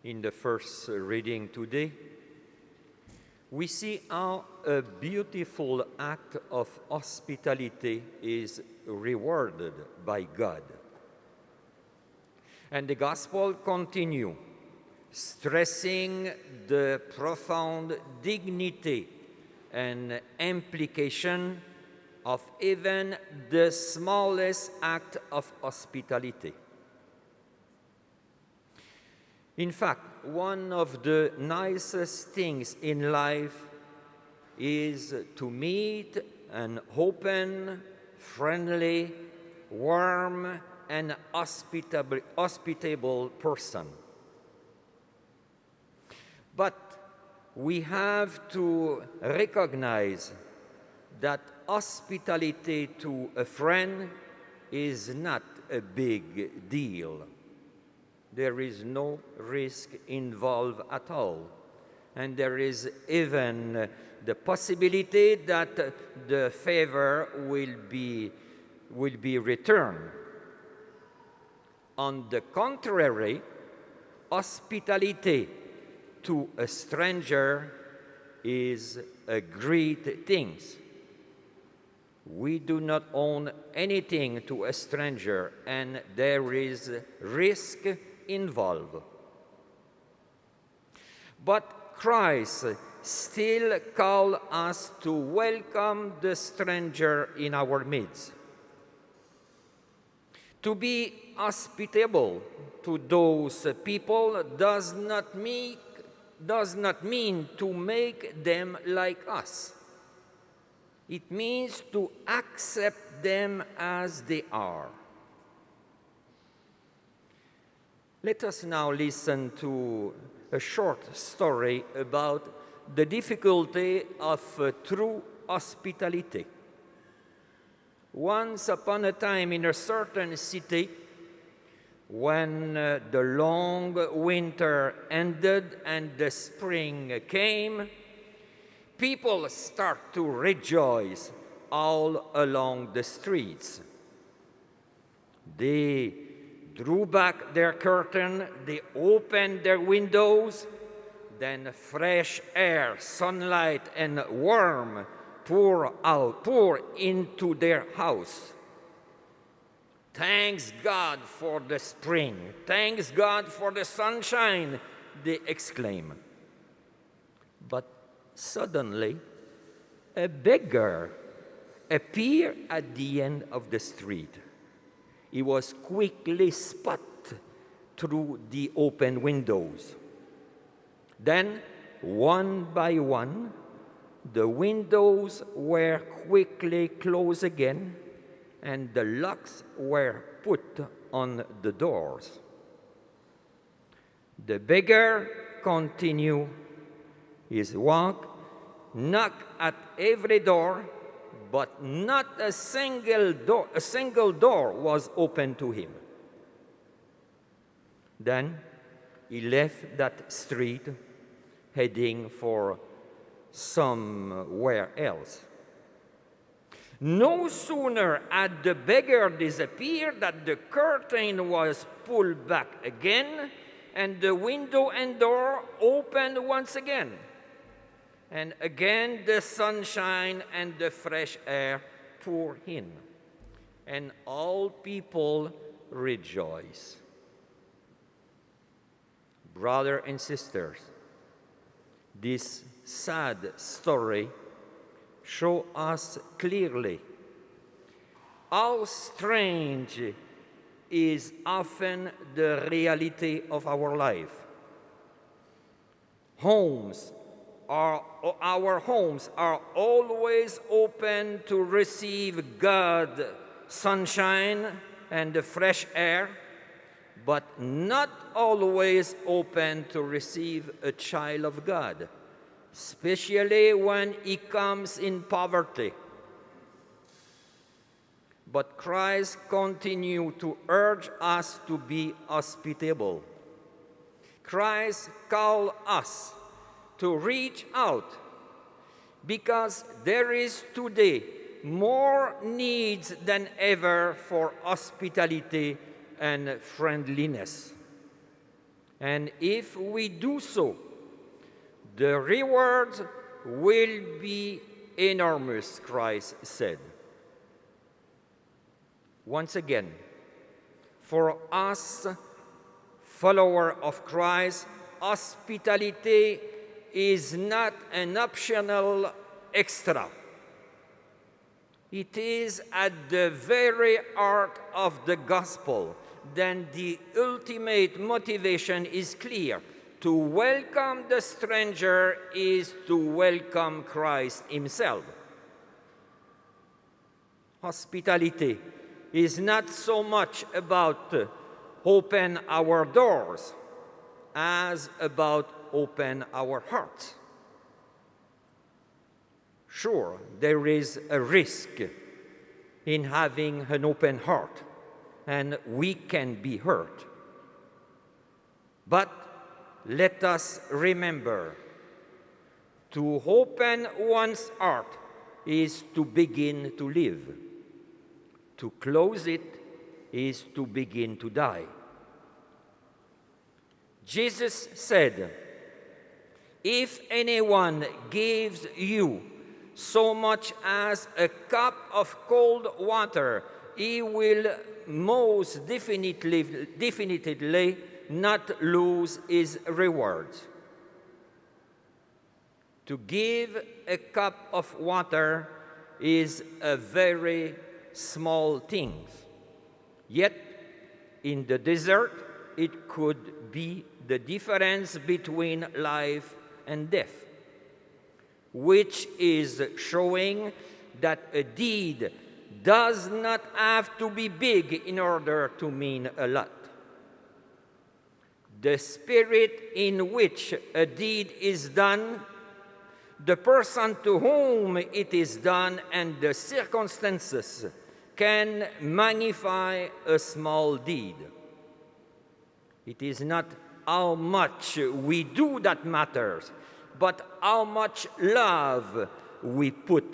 in the first reading today, we see how a beautiful act of hospitality is rewarded by God. And the Gospel continues, stressing the profound dignity and implication of even the smallest act of hospitality. In fact, one of the nicest things in life is to meet an open, friendly, warm, and hospitable person. But we have to recognize that hospitality to a friend is not a big deal. There is no risk involved at all. And there is even the possibility that the favor will be returned. On the contrary, hospitality to a stranger is a great thing. We do not own anything to a stranger, and there is risk involved. But Christ still calls us to welcome the stranger in our midst. To be hospitable to those people does not mean to make them like us. It means to accept them as they are. Let us now listen to a short story about the difficulty of true hospitality. Once upon a time in a certain city, when the long winter ended and the spring came, people start to rejoice all along the streets. They drew back their curtain, they opened their windows, then fresh air, sunlight, and warmth pour into their house. Thanks God for the spring. Thanks God for the sunshine, they exclaim. But suddenly, a beggar appeared at the end of the street. He was quickly spotted through the open windows. Then, one by one, the windows were quickly closed again, and the locks were put on the doors. The beggar continued his walk, knocked at every door, but not a single door was open to him. Then he left that street, heading for somewhere else. No sooner had the beggar disappeared than the curtain was pulled back again, and the window and door opened once again. And again the sunshine and the fresh air pour in, and all people rejoice. Brothers and sisters, this sad story shows us clearly how strange is often the reality of our life. Our homes are always open to receive God's sunshine and the fresh air, but not always open to receive a child of God, especially when he comes in poverty. But Christ continues to urge us to be hospitable. Christ calls us to reach out, because there is today more needs than ever for hospitality and friendliness. And if we do so, the rewards will be enormous, Christ said. Once again, for us, followers of Christ, hospitality is not an optional extra. It is at the very heart of the gospel. Then the ultimate motivation is clear. To welcome the stranger is to welcome Christ himself. Hospitality is not so much about open our doors as about open our hearts. Sure, there is a risk in having an open heart, and we can be hurt. But let us remember, to open one's heart is to begin to live. To close it is to begin to die. Jesus said, "If anyone gives you so much as a cup of cold water, he will most definitely not lose his rewards." To give a cup of water is a very small thing. Yet, in the desert, it could be the difference between life and death, which is showing that a deed does not have to be big in order to mean a lot. The spirit in which a deed is done, the person to whom it is done, and the circumstances can magnify a small deed. It is not how much we do that matters, but how much love we put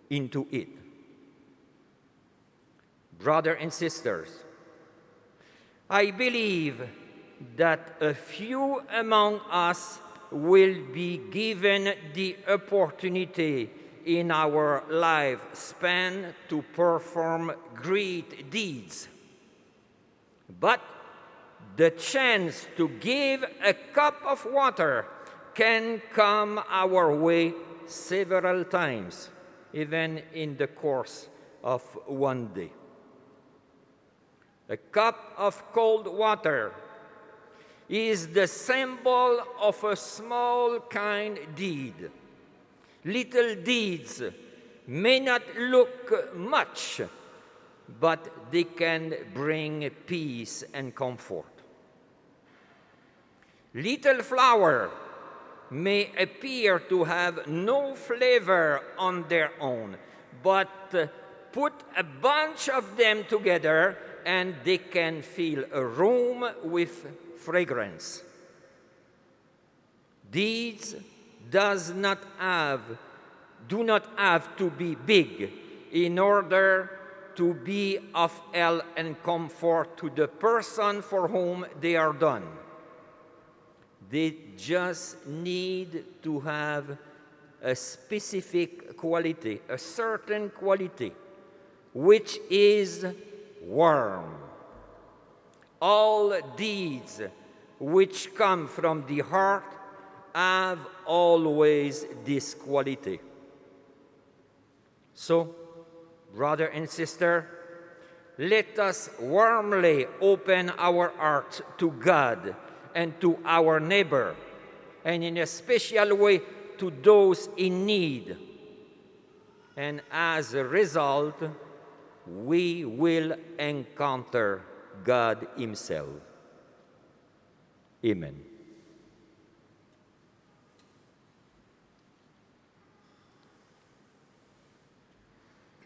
into it. Brothers and sisters, I believe that a few among us will be given the opportunity in our lifespan to perform great deeds. But the chance to give a cup of water can come our way several times, even in the course of one day. A cup of cold water is the symbol of a small kind deed. Little deeds may not look much, but they can bring peace and comfort. Little flower may appear to have no flavor on their own, but put a bunch of them together and they can fill a room with fragrance. Deeds do not have to be big in order to be of help and comfort to the person for whom they are done. They just need to have a specific quality, a certain quality, which is warm. All deeds which come from the heart have always this quality. So, brother and sister, let us warmly open our hearts to God and to our neighbor, and in a special way to those in need. And as a result, we will encounter God Himself. Amen.